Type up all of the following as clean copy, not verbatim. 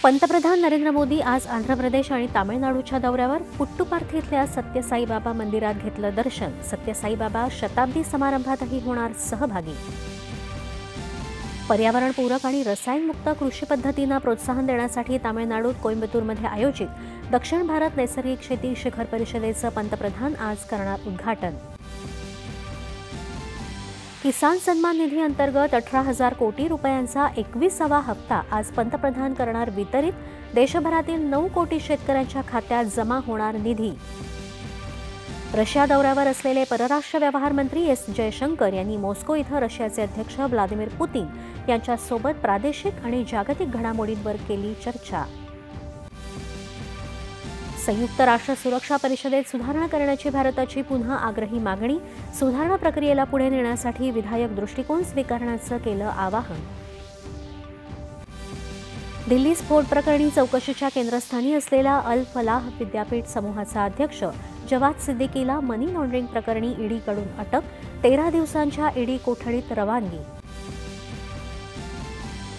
पंतप्रधान नरेंद्र मोदी आज आंध्र प्रदेश आणि तामिळनाडूच्या दौऱ्यावर पुट्टुपार्थी इथल्या सत्यसाई बाबा मंदिरात घेतलं दर्शन। सत्यसाई बाबा शताब्दी समारंभातही होणार सहभागी। पर्यावरणपूरक आणि रसायनमुक्त कृषी पद्धतींना प्रोत्साहन देण्यासाठी तामिळनाडूत कोइंबतूरमध्ये आयोजित दक्षिण भारत नैसर्गिक शेती शिखर परिषदेचं पंतप्रधान आज करणार उद्घाटन। किसान सन्मान निधी अंतर्गत 18,000 कोटी रुपयांचा 21वा हप्ता आज पंतप्रधान करणार वितरित। देशभरातील 9 कोटी शेतकऱ्यांच्या खात्यात जमा होणार निधी। रशिया दौऱ्यावर असलेले परराष्ट्र व्यवहार मंत्री एस जयशंकर यांनी मॉस्को इथं रशियाचे अध्यक्ष व्लादिमीर पुतिन यांच्यासोबत प्रादेशिक आणि जागतिक घडामोडींवर केली चर्चा। संयुक्त राष्ट्र सुरक्षा परिषदेत सुधारणा करण्याची भारताची पुन्हा आग्रही मागणी। सुधारणा प्रक्रियेला पुढे नेण्यासाठी विधायक दृष्टिकोन स्वीकारण्याचं केलं आवाहन। दिल्ली स्फोट प्रकरणी चौकशीच्या केंद्रस्थानी असलेला अल फलाह विद्यापीठ समूहाचा अध्यक्ष जवाद सिद्दीकीला मनी लॉन्ड्रिंग प्रकरणी ईडीकडून अटक। 13 दिवसांच्या ईडी कोठडीत रवानगी।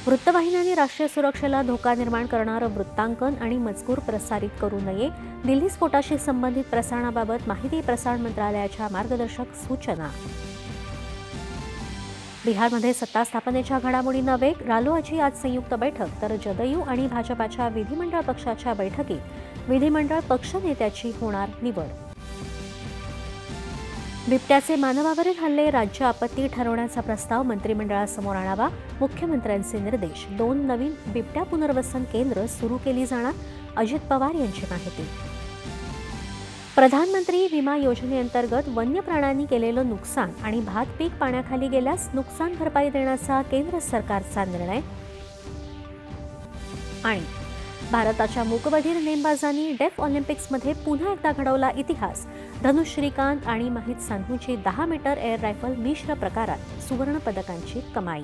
वृत्तवाहिन्यांनी राष्ट्रीय सुरक्षेला धोका निर्माण करणारं वृत्तांकन आणि मजकूर प्रसारित करू नये। दिल्ली स्फोटाशी संबंधित प्रसारणाबाबत माहिती प्रसारण मंत्रालयाच्या मार्गदर्शक सूचना। बिहारमध्ये सत्ता स्थापनेच्या घडामोडींना वेग। रालोआची आज संयुक्त बैठक, तर जदयू आणि भाजपाच्या विधिमंडळ पक्षाच्या बैठकीत विधिमंडळ पक्षनेत्याची होणार निवड। बिबट्याचे मानवावरील हल्ले राज्य आपत्ती ठरवण्याचा प्रस्ताव मंत्रिमंडळासमोर आणावा। मुख्यमंत्र्यांचे निर्देश। 2 नवीन बिबट्या पुनर्वसन केंद्र सुरू केली जाणार। अजित पवार यांची माहिती। प्रधानमंत्री विमा योजनेअंतर्गत वन्य प्राण्यांनी केलेलं नुकसान आणि भात पीक पाण्याखाली गेल्यास नुकसान भरपाई देण्याचा केंद्र सरकारचा निर्णय। आणि भारताच्या मूकबधीर नेमबाजांनी डेफ ऑलिम्पिक्समध्ये पुन्हा एकदा घडवला इतिहास। धनुष श्रीकांत आणि महित सांधूची 10 मीटर एअर रायफल मिश्र प्रकारात सुवर्ण पदकांची कमाई।